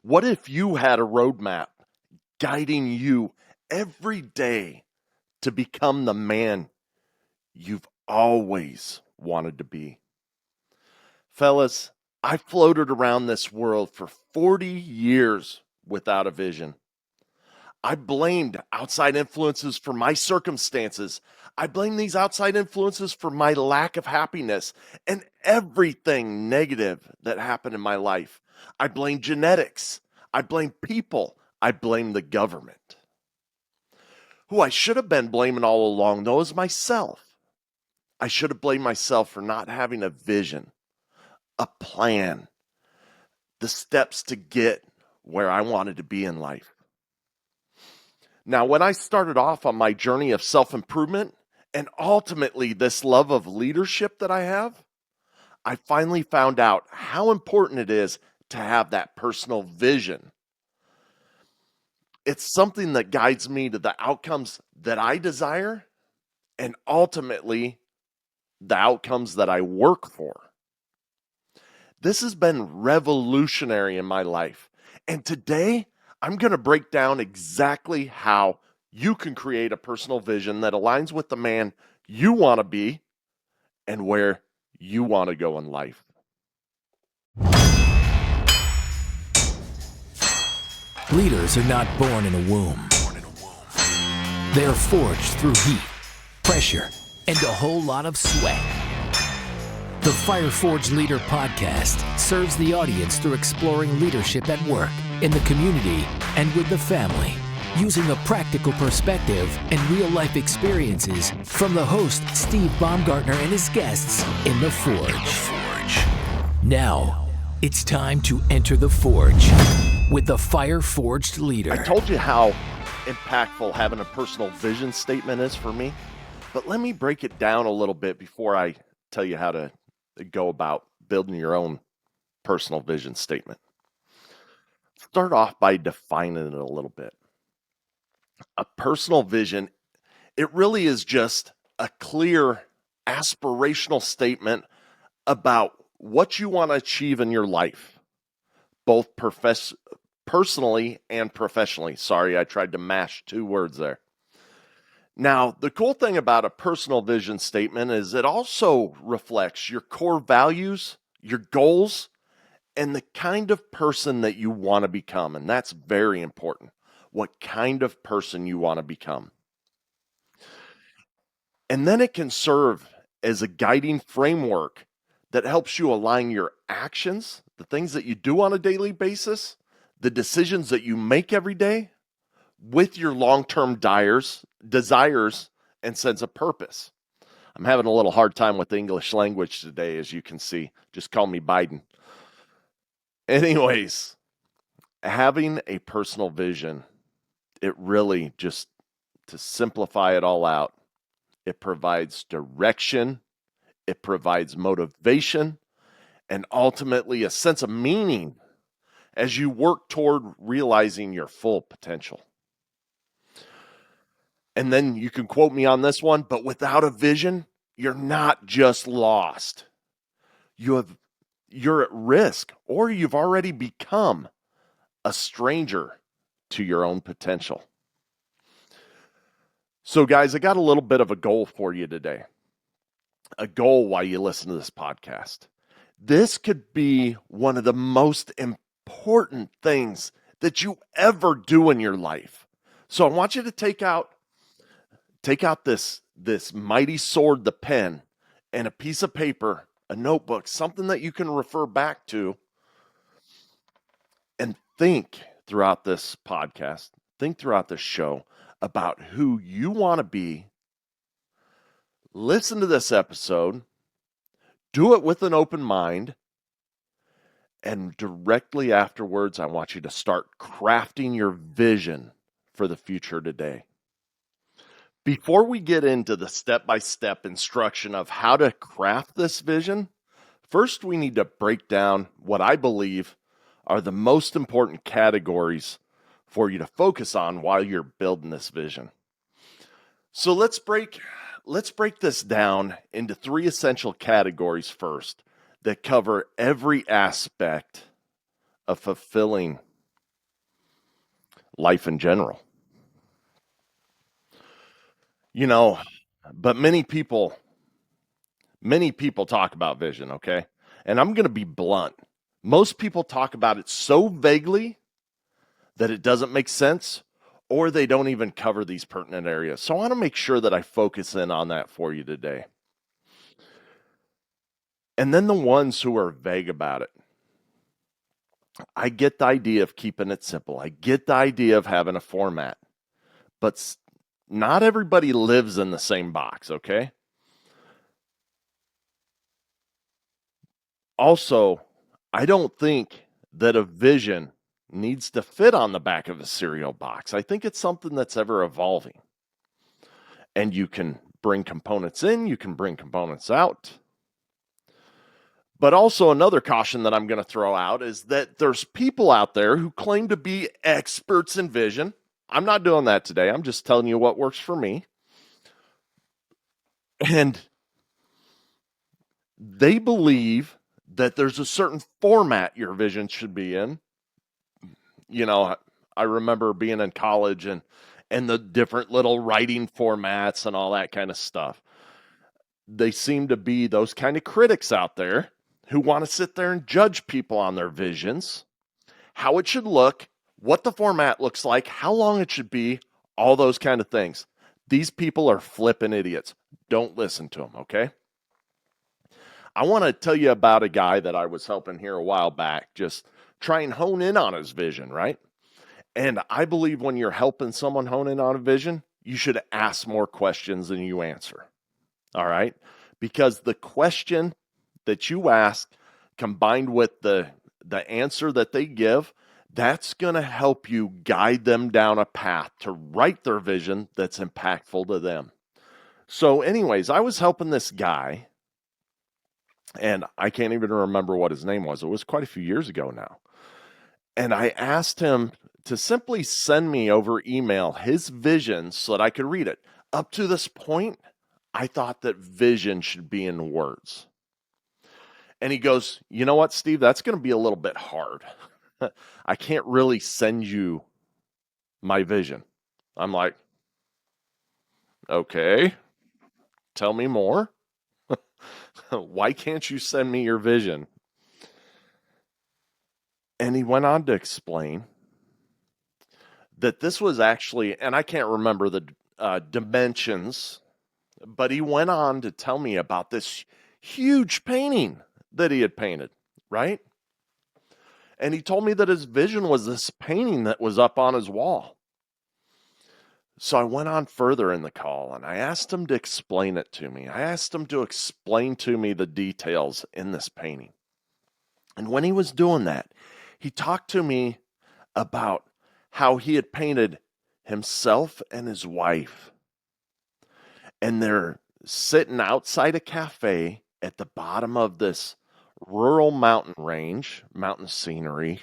What if you had a roadmap guiding you every day to become the man you've always wanted to be? Fellas, I floated around this world for 40 years without a vision. I blamed outside influences for my circumstances. I blame these outside influences for my lack of happiness and everything negative that happened in my life. I blame genetics. I blame people. I blame the government. Who I should have been blaming all along, though, is myself. I should have blamed myself for not having a vision, a plan, the steps to get where I wanted to be in life. Now, when I started off on my journey of self-improvement and ultimately this love of leadership that I have, I finally found out how important it is to have that personal vision. It's something that guides me to the outcomes that I desire and ultimately the outcomes that I work for. This has been revolutionary in my life. And today, I'm going to break down exactly how you can create a personal vision that aligns with the man you want to be and where you want to go in life. Leaders are not born in a womb. They are forged through heat, pressure, and a whole lot of sweat. The Fire Forged Leader podcast serves the audience through exploring leadership at work, in the community, and with the family, using a practical perspective and real-life experiences from the host, Steve Baumgartner, and his guests in The Forge. Now, it's time to enter the Forge with the Fire Forged Leader. I told you how impactful having a personal vision statement is for me, but let me break it down a little bit before I tell you how to go about building your own personal vision statement. Start off by defining it a little bit. A personal vision, it really is just a clear aspirational statement about what you want to achieve in your life, both personally and professionally. Sorry, I tried to mash two words there. Now, the cool thing about a personal vision statement is it also reflects your core values, your goals, and the kind of person that you want to become. And that's very important. What kind of person you want to become. And then it can serve as a guiding framework that helps you align your actions, the things that you do on a daily basis, the decisions that you make every day, with your long-term desires and sense of purpose. I'm having a little hard time with the English language today, as you can see. Just call me Biden. Anyways, having a personal vision, it really, just to simplify it all out, it provides direction, it provides motivation, and ultimately a sense of meaning as you work toward realizing your full potential. And then you can quote me on this one, but without a vision, you're not just lost. You're at risk, or you've already become a stranger to your own potential. So guys, I got a little bit of a goal for you today. A goal while you listen to this podcast. This could be one of the most important things that you ever do in your life. So I want you to take out this mighty sword, the pen, and a piece of paper, a notebook, something that you can refer back to, and think throughout this podcast, think throughout this show about who you want to be. Listen to this episode, do it with an open mind, and directly afterwards, I want you to start crafting your vision for the future today. Before we get into the step-by-step instruction of how to craft this vision, first we need to break down what I believe are the most important categories for you to focus on while you're building this vision. So let's break this down into three essential categories first that cover every aspect of fulfilling life in general. You know, but many people talk about vision, okay? And I'm going to be blunt. Most people talk about it so vaguely that it doesn't make sense, or they don't even cover these pertinent areas. So I want to make sure that I focus in on that for you today. And then the ones who are vague about it. I get the idea of keeping it simple. I get the idea of having a format, but not everybody lives in the same box, okay? Also, I don't think that a vision needs to fit on the back of a cereal box. I think it's something that's ever evolving. And you can bring components in, you can bring components out. But also, another caution that I'm going to throw out is that there's people out there who claim to be experts in vision. I'm not doing that today. I'm just telling you what works for me. And they believe that there's a certain format your vision should be in. You know, I remember being in college and the different little writing formats and all that kind of stuff. They seem to be those kind of critics out there who want to sit there and judge people on their visions, how it should look, what the format looks like, how long it should be, all those kind of things. These people are flipping idiots. Don't listen to them, okay? I want to tell you about a guy that I was helping here a while back, just try and hone in on his vision, right? And I believe when you're helping someone hone in on a vision, you should ask more questions than you answer. All right? Because the question that you ask combined with the answer that they give, that's going to help you guide them down a path to write their vision that's impactful to them. So anyways, I was helping this guy and I can't even remember what his name was. It was quite a few years ago now. And I asked him to simply send me over email his vision so that I could read it. Up to this point, I thought that vision should be in words. And he goes, "You know what, Steve? That's going to be a little bit hard. I can't really send you my vision." I'm like, "Okay, tell me more. Why can't you send me your vision?" And he went on to explain that this was actually, and I can't remember the dimensions, but he went on to tell me about this huge painting that he had painted, right? And he told me that his vision was this painting that was up on his wall. So I went on further in the call and I asked him to explain it to me. I asked him to explain to me the details in this painting. And when he was doing that, he talked to me about how he had painted himself and his wife. And they're sitting outside a cafe at the bottom of this rural mountain range, mountain scenery.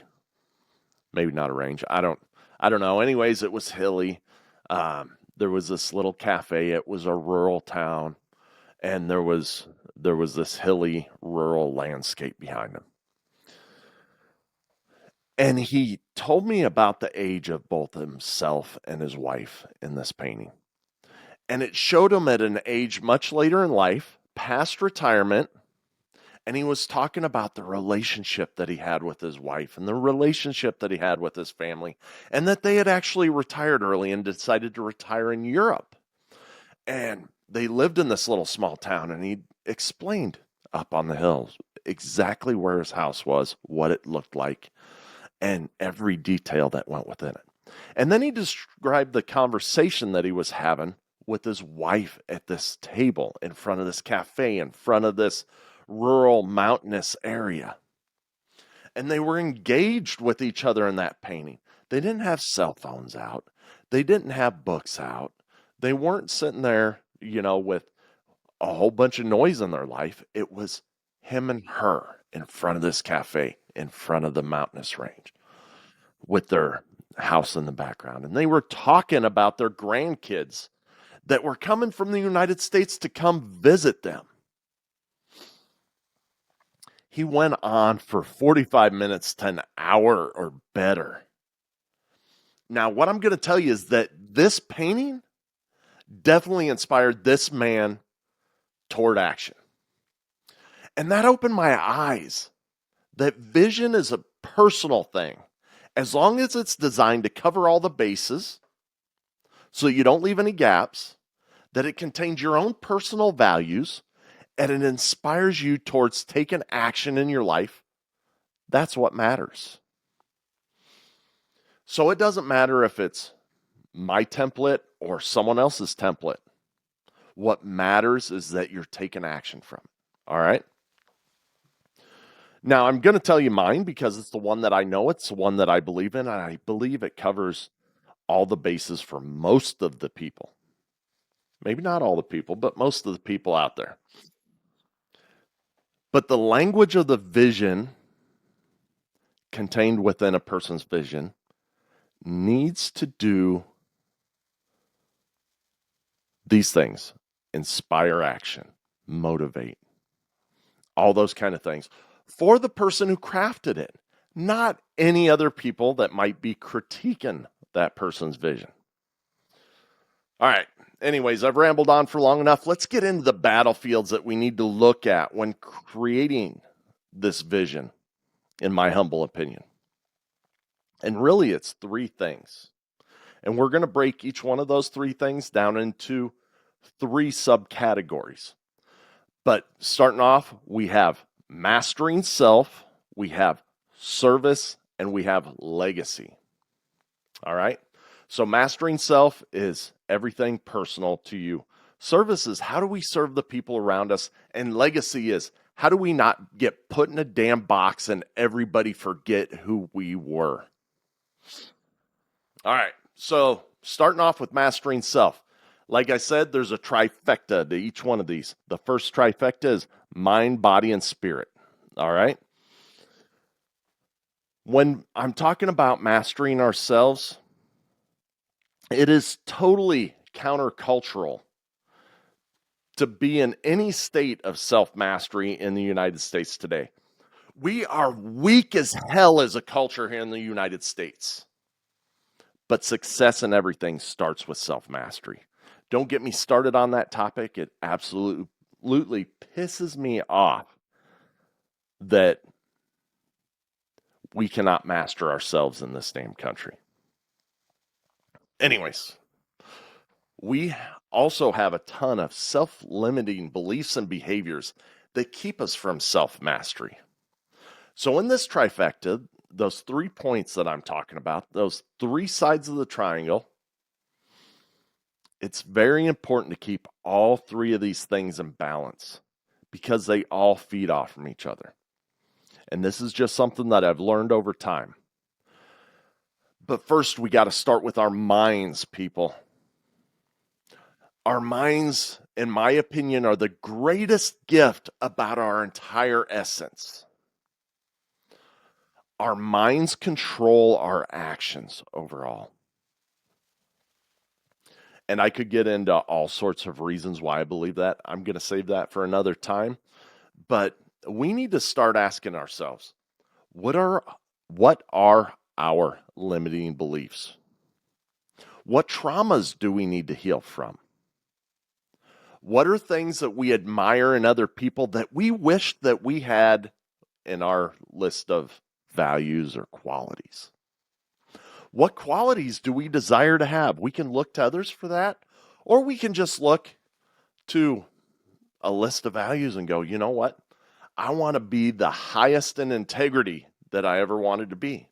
Maybe not a range. I don't know. Anyways, it was hilly. There was this little cafe. It was a rural town, and there was this hilly rural landscape behind them. And he told me about the age of both himself and his wife in this painting. And it showed him at an age much later in life, past retirement, and he was talking about the relationship that he had with his wife and the relationship that he had with his family, and that they had actually retired early and decided to retire in Europe. And they lived in this little small town, and he explained up on the hills exactly where his house was, what it looked like, and every detail that went within it. And then he described the conversation that he was having with his wife at this table in front of this cafe, in front of this rural mountainous area. And they were engaged with each other in that painting. They didn't have cell phones out. They didn't have books out. They weren't sitting there, with a whole bunch of noise in their life. It was him and her in front of this cafe, in front of the mountainous range, with their house in the background. And they were talking about their grandkids that were coming from the United States to come visit them. He went on for 45 minutes to an hour or better. Now, what I'm going to tell you is that this painting definitely inspired this man toward action. And that opened my eyes that vision is a personal thing. As long as it's designed to cover all the bases so you don't leave any gaps, that it contains your own personal values, and it inspires you towards taking action in your life, that's what matters. So it doesn't matter if it's my template or someone else's template. What matters is that you're taking action from it. All right? Now, I'm going to tell you mine because it's the one that I know, it's the one that I believe in, and I believe it covers all the bases for most of the people. Maybe not all the people, but most of the people out there. But the language of the vision contained within a person's vision needs to do these things: inspire action, motivate, all those kind of things for the person who crafted it, not any other people that might be critiquing that person's vision. All right. Anyways, I've rambled on for long enough. Let's get into the battlefields that we need to look at when creating this vision, in my humble opinion. And really, it's three things. And we're going to break each one of those three things down into three subcategories. But starting off, we have mastering self, we have service, and we have legacy. All right? So mastering self is everything personal to you. Service is how do we serve the people around us? And legacy is how do we not get put in a damn box and everybody forget who we were? All right. So starting off with mastering self. Like I said, there's a trifecta to each one of these. The first trifecta is mind, body, and spirit. All right. When I'm talking about mastering ourselves, it is totally countercultural to be in any state of self-mastery in the United States today. We are weak as hell as a culture here in the United States. But success in everything starts with self-mastery. Don't get me started on that topic. It absolutely pisses me off that we cannot master ourselves in this damn country. Anyways, we also have a ton of self-limiting beliefs and behaviors that keep us from self-mastery. So in this trifecta, those 3 points that I'm talking about, those three sides of the triangle, it's very important to keep all three of these things in balance because they all feed off from each other. And this is just something that I've learned over time. But first, we got to start with our minds, people. Our minds, in my opinion, are the greatest gift about our entire essence. Our minds control our actions overall. And I could get into all sorts of reasons why I believe that. I'm going to save that for another time. But we need to start asking ourselves, what are our limiting beliefs? What traumas do we need to heal from? What are things that we admire in other people that we wish that we had in our list of values or qualities? What qualities do we desire to have? We can look to others for that, or we can just look to a list of values and go, you know what? I want to be the highest in integrity that I ever wanted to be.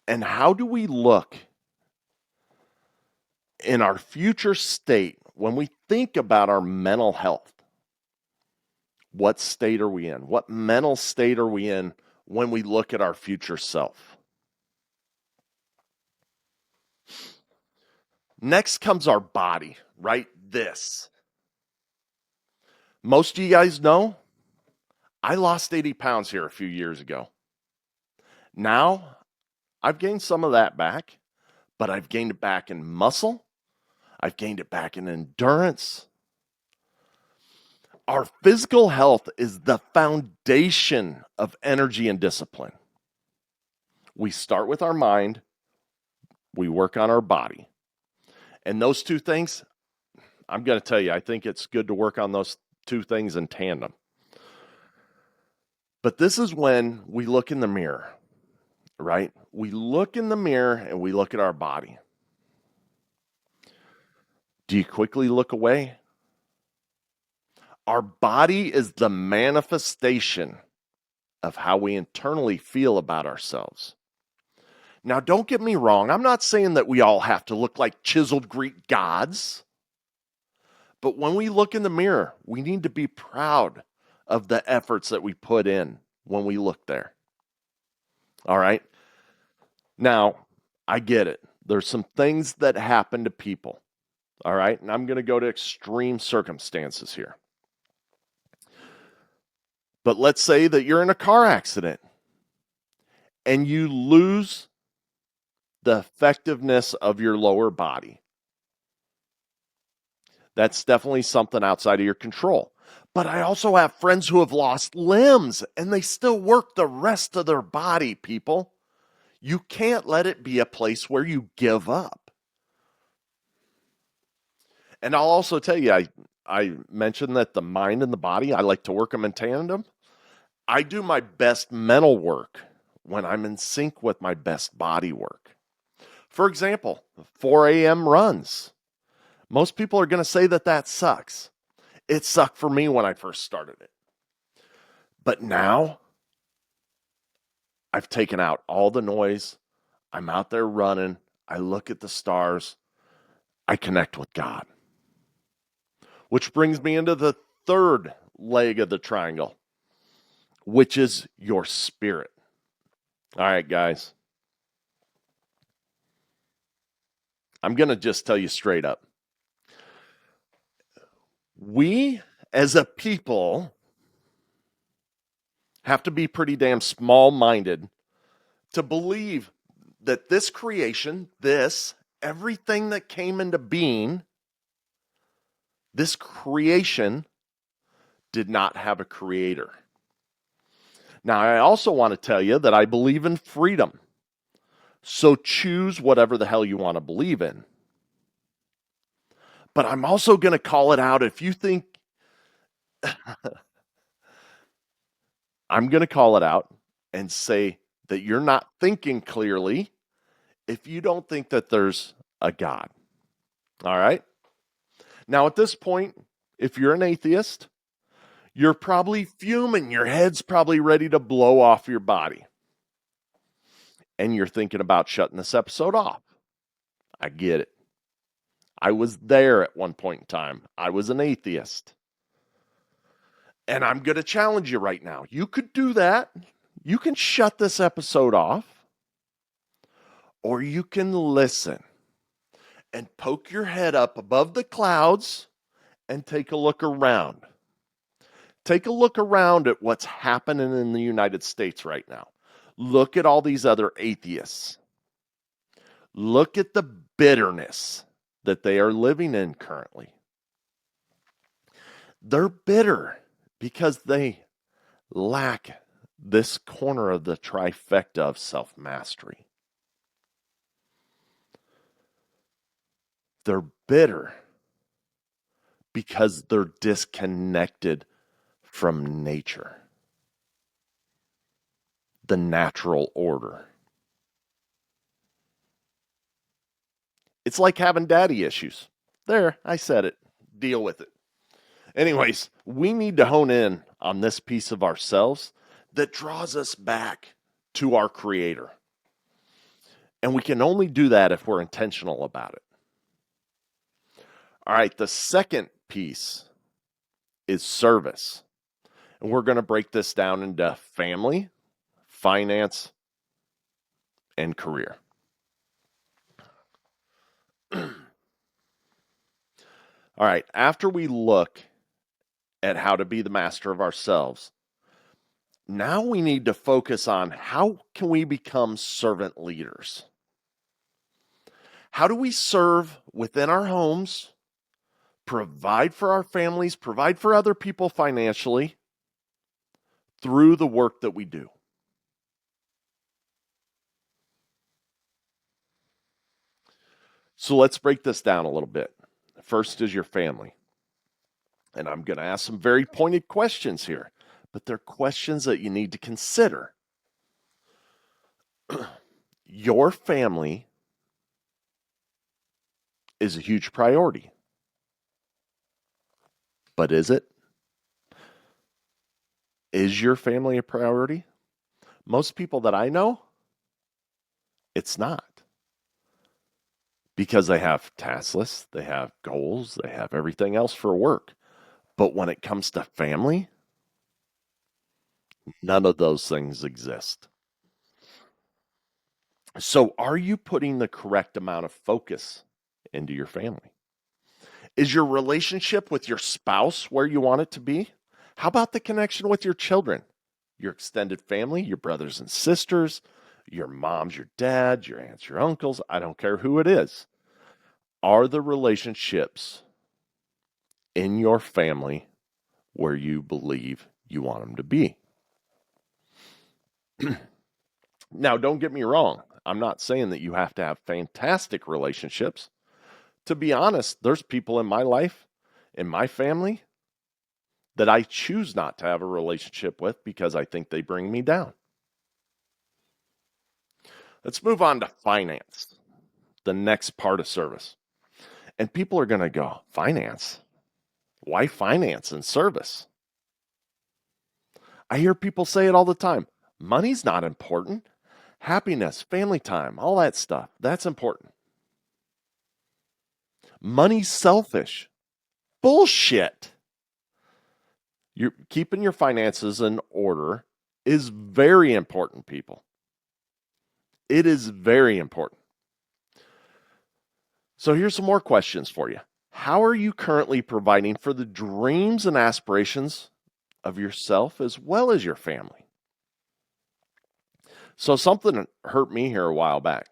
And how do we look in our future state when we think about our mental health? What state are we in? What mental state are we in when we look at our future self? Next comes our body, right? This. Most of you guys know, I lost 80 pounds here a few years ago. Now, I've gained some of that back, but I've gained it back in muscle. I've gained it back in endurance. Our physical health is the foundation of energy and discipline. We start with our mind, we work on our body. And those two things, I'm going to tell you, I think it's good to work on those two things in tandem. But this is when we look in the mirror, right? We look in the mirror and we look at our body. Do you quickly look away? Our body is the manifestation of how we internally feel about ourselves. Now, don't get me wrong. I'm not saying that we all have to look like chiseled Greek gods. But when we look in the mirror, we need to be proud of the efforts that we put in when we look there. All right? Now, I get it. There's some things that happen to people. All right? And I'm going to go to extreme circumstances here. But let's say that you're in a car accident and you lose the effectiveness of your lower body. That's definitely something outside of your control. But I also have friends who have lost limbs and they still work the rest of their body, people. You can't let it be a place where you give up. And I'll also tell you, I mentioned that the mind and the body, I like to work them in tandem. I do my best mental work when I'm in sync with my best body work. For example, 4 a.m. runs. Most people are going to say that that sucks. It sucked for me when I first started it. But now, I've taken out all the noise. I'm out there running. I look at the stars. I connect with God. Which brings me into the third leg of the triangle, which is your spirit. All right, guys. I'm going to just tell you straight up. We, as a people, have to be pretty damn small-minded to believe that this creation, everything that came into being, this creation did not have a creator. Now, I also want to tell you that I believe in freedom. So choose whatever the hell you want to believe in. But I'm also going to call it out if you think, I'm going to call it out and say that you're not thinking clearly if you don't think that there's a God. All right? Now, at this point, if you're an atheist, you're probably fuming. Your head's probably ready to blow off your body. And you're thinking about shutting this episode off. I get it. I was there at one point in time. I was an atheist. And I'm going to challenge you right now. You could do that. You can shut this episode off. Or you can listen and poke your head up above the clouds and take a look around. Take a look around at what's happening in the United States right now. Look at all these other atheists. Look at the bitterness that they are living in currently. They're bitter because they lack this corner of the trifecta of self-mastery. They're bitter because they're disconnected from nature, the natural order. It's like having daddy issues. There, I said it. Deal with it. Anyways, we need to hone in on this piece of ourselves that draws us back to our Creator. And we can only do that if we're intentional about it. All right, the second piece is service. And we're going to break this down into family, finance, and career. All right, after we look at how to be the master of ourselves, now we need to focus on how can we become servant leaders? How do we serve within our homes, provide for our families, provide for other people financially through the work that we do? So let's break this down a little bit. First is your family. And I'm going to ask some very pointed questions here, but they're questions that you need to consider. Your family is a huge priority. But is it? Is your family a priority? Most people that I know, it's not. Because they have task lists, they have goals, they have everything else for work. But when it comes to family, none of those things exist. So, are you putting the correct amount of focus into your family? Is your relationship with your spouse where you want it to be? How about the connection with your children, your extended family, your brothers and sisters, your moms, your dads, your aunts, your uncles? I don't care who it is. Are the relationships in your family where you believe you want them to be? Now, don't get me wrong. I'm not saying that you have to have fantastic relationships. To be honest, there's people in my life, in my family, that I choose not to have a relationship with because I think they bring me down. Let's move on to finance, the next part of service. And people are going to go, finance? Why finance and service? I hear people say it all the time. Money's not important. Happiness, family time, all that stuff, that's important. Money's selfish. Bullshit. You're keeping your finances in order is very important, people. It is very important. So here's some more questions for you. How are you currently providing for the dreams and aspirations of yourself as well as your family? So something hurt me here a while back.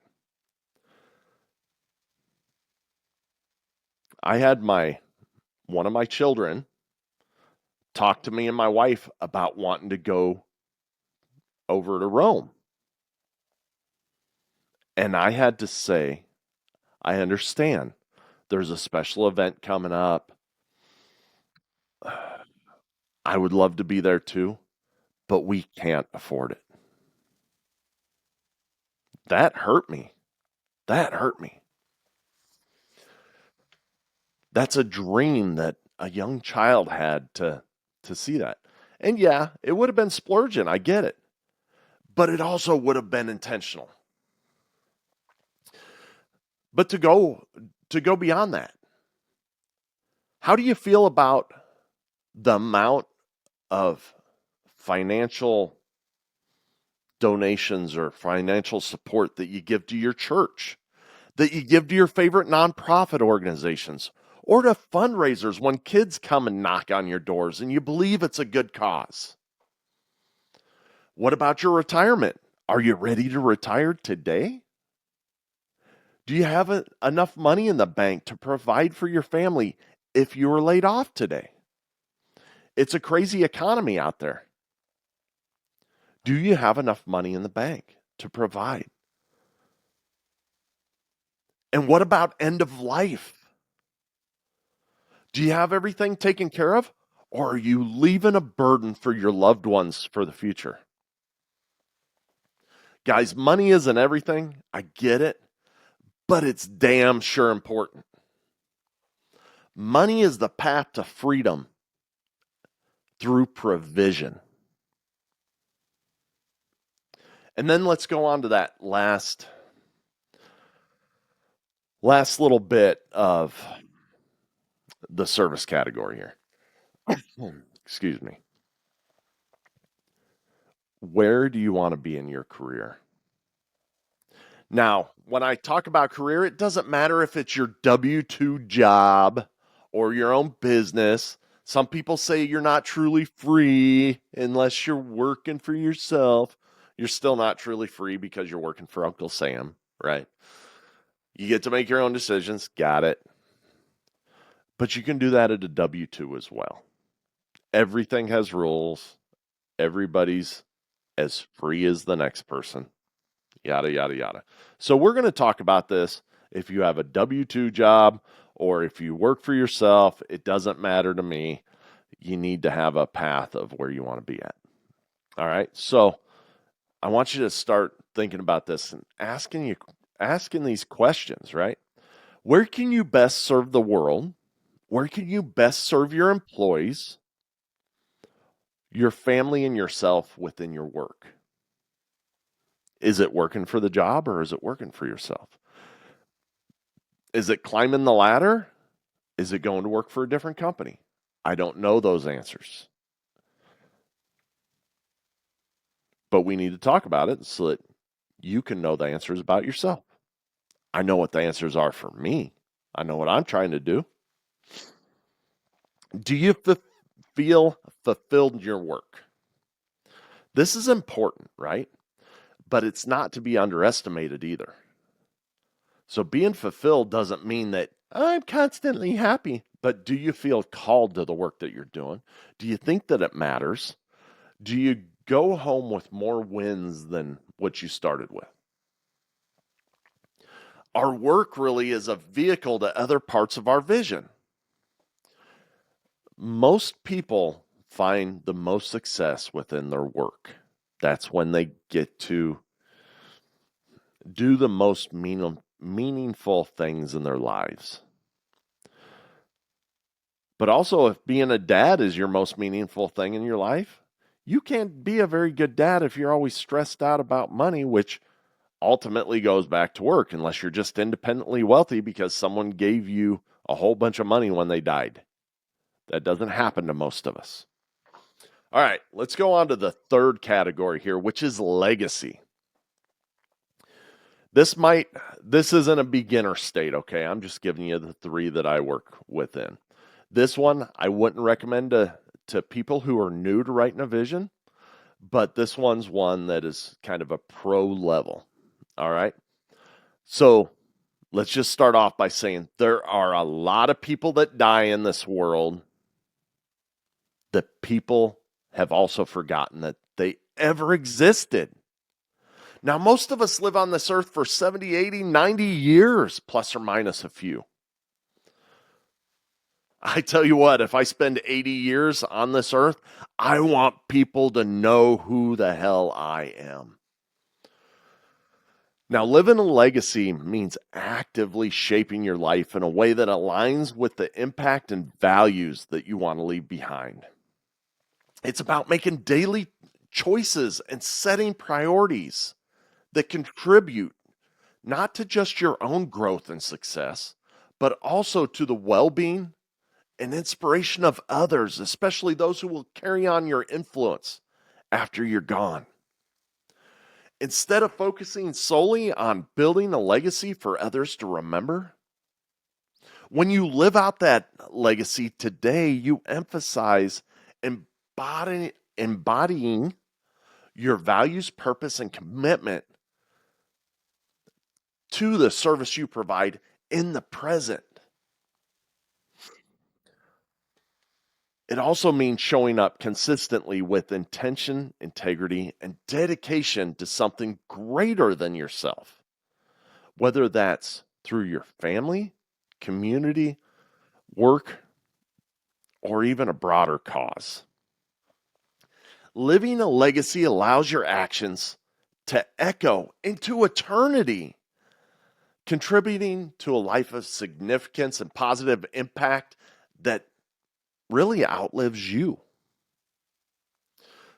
I had one of my children talk to me and my wife about wanting to go over to Rome. And I had to say, I understand. There's a special event coming up. I would love to be there too, but we can't afford it. That hurt me. That hurt me. That's a dream that a young child had to see that. And yeah, it would have been splurging. I get it. But it also would have been intentional. But to go beyond that, how do you feel about the amount of financial donations or financial support that you give to your church, that you give to your favorite nonprofit organizations, or to fundraisers when kids come and knock on your doors and you believe it's a good cause? What about your retirement? Are you ready to retire today? Do you have enough money in the bank to provide for your family if you were laid off today? It's a crazy economy out there. Do you have enough money in the bank to provide? And what about end of life? Do you have everything taken care of? Or are you leaving a burden for your loved ones for the future? Guys, money isn't everything. I get it. But it's damn sure important. Money is the path to freedom through provision. And then let's go on to that last little bit of the service category here. Excuse me. Where do you want to be in your career? Now, when I talk about career, it doesn't matter if it's your W-2 job or your own business. Some people say you're not truly free unless you're working for yourself. You're still not truly free because you're working for Uncle Sam, right? You get to make your own decisions. Got it. But you can do that at a W-2 as well. Everything has rules. Everybody's as free as the next person. Yada, yada, yada. So we're going to talk about this If you have a W-2 job or if you work for yourself, it doesn't matter to me. You need to have a path of where you want to be at. All right. So I want you to start thinking about this and asking these questions, right? Where can you best serve the world? Where can you best serve your employees, your family, and yourself within your work? Is it working for the job or is it working for yourself? Is it climbing the ladder? Is it going to work for a different company? I don't know those answers. But we need to talk about it so that you can know the answers about yourself. I know what the answers are for me. I know what I'm trying to do. Do you feel fulfilled in your work? This is important, right? But it's not to be underestimated either. So being fulfilled doesn't mean that I'm constantly happy, but do you feel called to the work that you're doing? Do you think that it matters? Do you go home with more wins than what you started with? Our work really is a vehicle to other parts of our vision. Most people find the most success within their work. That's when they get to do the most meaningful things in their lives. But also, if being a dad is your most meaningful thing in your life, you can't be a very good dad if you're always stressed out about money, which ultimately goes back to work, unless you're just independently wealthy because someone gave you a whole bunch of money when they died. That doesn't happen to most of us. All right, let's go on to the third category here, which is legacy. This isn't a beginner state, okay? I'm just giving you the three that I work within. This one I wouldn't recommend to people who are new to writing a vision, but this one's one that is kind of a pro level. All right. So let's just start off by saying there are a lot of people that die in this world that people have also forgotten that they ever existed. Now, most of us live on this earth for 70, 80, 90 years, plus or minus a few. I tell you what, if I spend 80 years on this earth, I want people to know who the hell I am. Now, living a legacy means actively shaping your life in a way that aligns with the impact and values that you want to leave behind. It's about making daily choices and setting priorities that contribute not to just your own growth and success, but also to the well-being and inspiration of others, especially those who will carry on your influence after you're gone. Instead of focusing solely on building a legacy for others to remember, when you live out that legacy today, you emphasize embodying your values, purpose, and commitment to the service you provide in the present. It also means showing up consistently with intention, integrity, and dedication to something greater than yourself, whether that's through your family, community, work, or even a broader cause. Living a legacy allows your actions to echo into eternity, contributing to a life of significance and positive impact that really outlives you.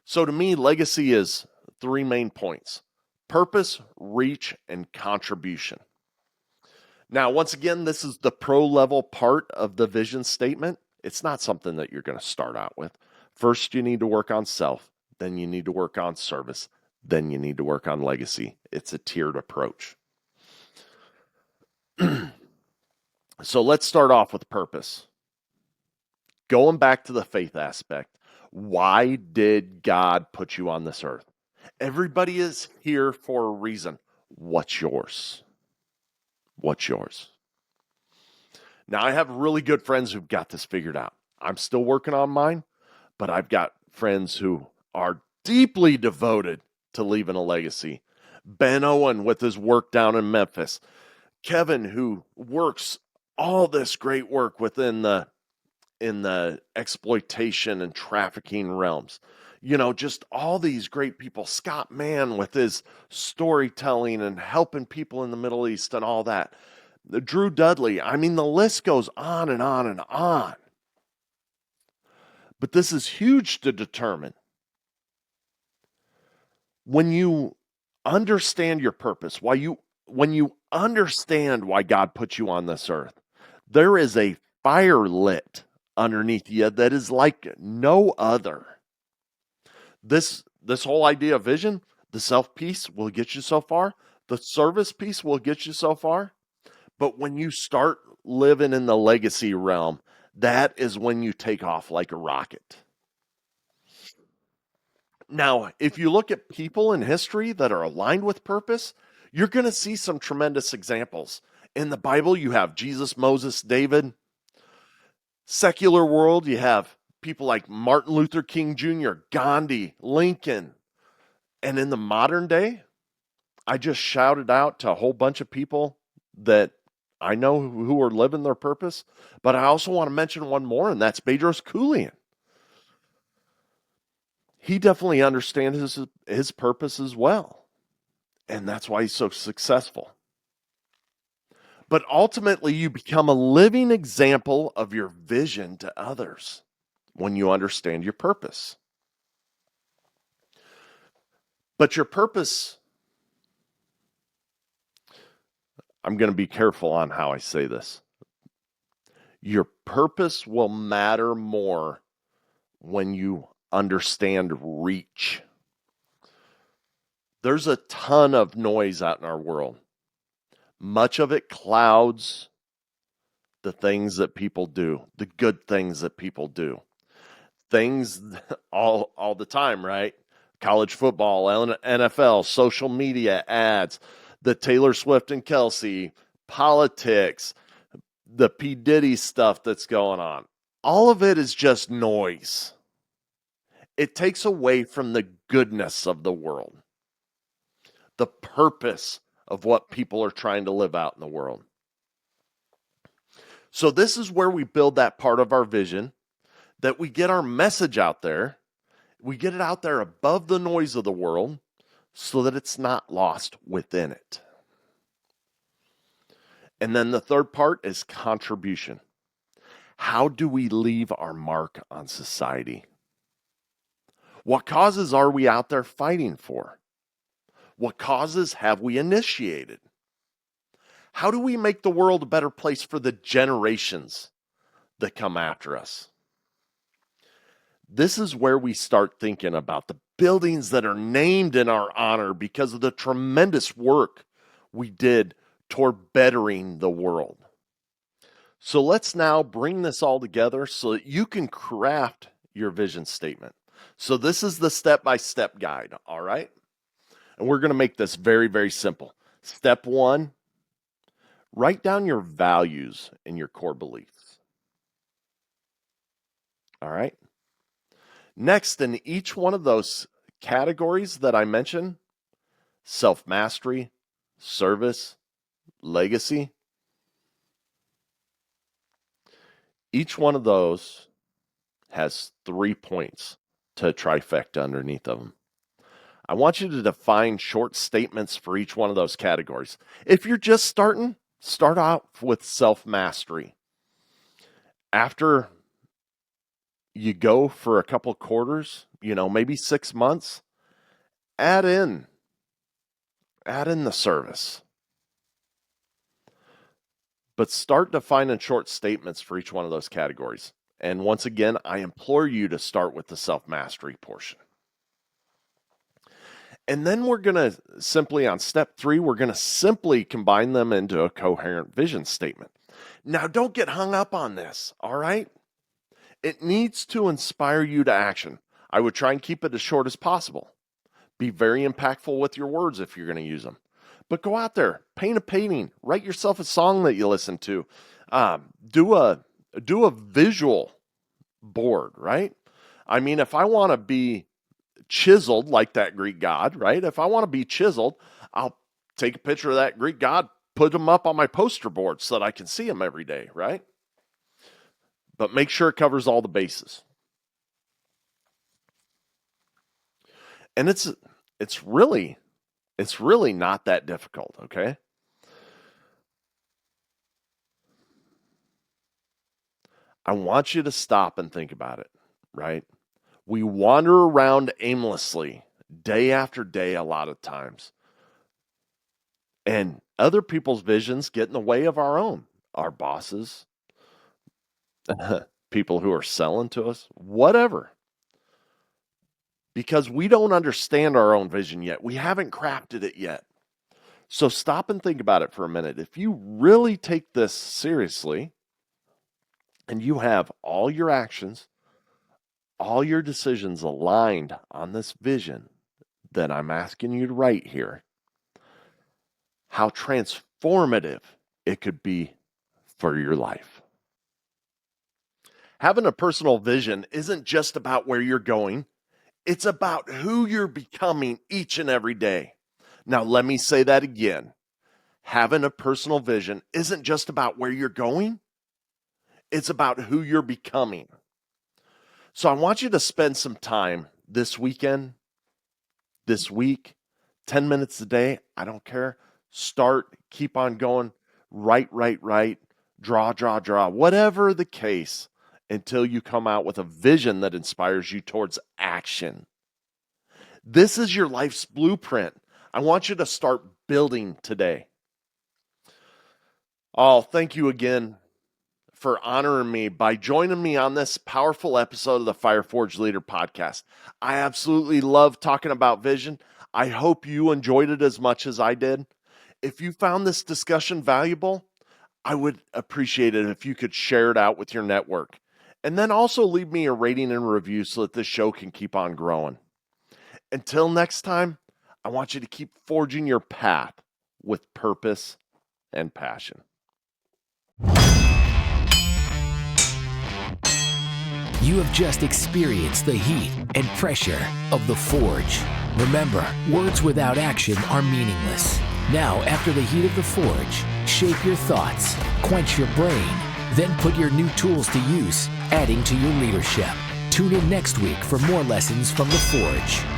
So to me, legacy is three main points: purpose, reach, and contribution. Now, once again, this is the pro level part of the vision statement. It's not something that you're going to start out with. First, you need to work on self, then you need to work on service, then you need to work on legacy. It's a tiered approach. So let's start off with purpose. Going back to the faith aspect, why did God put you on this earth? Everybody is here for a reason. What's yours? What's yours? Now, I have really good friends who've got this figured out. I'm still working on mine, but I've got friends who are deeply devoted to leaving a legacy. Ben Owen with his work down in Memphis. Kevin, who works all this great work within the in the exploitation and trafficking realms. Just all these great people. Scott Mann with his storytelling and helping people in the Middle East and all that. Drew Dudley. I mean, the list goes on and on and on. But this is huge to determine. When you understand your purpose, when you understand why God put you on this earth, there is a fire lit underneath you that is like no other. This whole idea of vision, the self piece will get you so far, the service piece will get you so far, but when you start living in the legacy realm, that is when you take off like a rocket. Now, if you look at people in history that are aligned with purpose, you're going to see some tremendous examples. In the Bible, you have Jesus, Moses, David. Secular world, you have people like Martin Luther King Jr., Gandhi, Lincoln. And in the modern day, I just shouted out to a whole bunch of people that I know who are living their purpose, but I also want to mention one more, and that's Bedros Keuilian. He definitely understands his purpose as well, and that's why he's so successful. But ultimately, you become a living example of your vision to others when you understand your purpose. But your purpose, I'm going to be careful on how I say this. Your purpose will matter more when you understand reach. There's a ton of noise out in our world. Much of it clouds the things that people do, the good things that people do. Things all the time, right? College football, NFL, social media, ads, the Taylor Swift and Kelsey, politics, the P. Diddy stuff that's going on. All of it is just noise. It takes away from the goodness of the world, the purpose of what people are trying to live out in the world. So this is where we build that part of our vision, that we get our message out there. We get it out there above the noise of the world so that it's not lost within it. And then the third part is contribution. How do we leave our mark on society? What causes are we out there fighting for? What causes have we initiated? How do we make the world a better place for the generations that come after us? This is where we start thinking about the buildings that are named in our honor because of the tremendous work we did toward bettering the world. So let's now bring this all together so that you can craft your vision statement. So this is the step-by-step guide, all right? And we're going to make this very, very simple. Step 1, write down your values and your core beliefs. All right? Next, in each one of those categories that I mentioned, self-mastery, service, legacy, each one of those has 3 points to a trifecta underneath of them. I want you to define short statements for each one of those categories. If you're just starting, start out with self-mastery. After you go for a couple quarters, maybe 6 months, add in the service. But start defining short statements for each one of those categories. And once again, I implore you to start with the self-mastery portion. And then we're going to simply, on step 3, we're going to simply combine them into a coherent vision statement. Now, don't get hung up on this, all right? It needs to inspire you to action. I would try and keep it as short as possible. Be very impactful with your words if you're going to use them. But go out there, paint a painting, write yourself a song that you listen to. Do a visual board, right? I mean, if I want to be chiseled like that Greek god, right? If I want to be chiseled, I'll take a picture of that Greek god, put them up on my poster board so that I can see them every day, right? But make sure it covers all the bases. And it's really not that difficult, okay? I want you to stop and think about it, right? We wander around aimlessly day after day a lot of times. And other people's visions get in the way of our own. Our bosses, people who are selling to us, whatever. Because we don't understand our own vision yet. We haven't crafted it yet. So stop and think about it for a minute. If you really take this seriously and you have all your actions, all your decisions aligned on this vision that I'm asking you to write here, how transformative it could be for your life. Having a personal vision isn't just about where you're going. It's about who you're becoming each and every day. Now, let me say that again. Having a personal vision isn't just about where you're going. It's about who you're becoming. So I want you to spend some time this weekend, this week, 10 minutes a day. I don't care. Start, keep on going, write, draw, whatever the case, until you come out with a vision that inspires you towards action. This is your life's blueprint. I want you to start building today. Oh, thank you again for honoring me by joining me on this powerful episode of the Fire Forge Leader podcast. I absolutely love talking about vision. I hope you enjoyed it as much as I did. If you found this discussion valuable, I would appreciate it if you could share it out with your network. And then also leave me a rating and review so that this show can keep on growing. Until next time, I want you to keep forging your path with purpose and passion. You have just experienced the heat and pressure of the forge. Remember, words without action are meaningless. Now, after the heat of the forge, shape your thoughts, quench your brain, then put your new tools to use, adding to your leadership. Tune in next week for more lessons from the forge.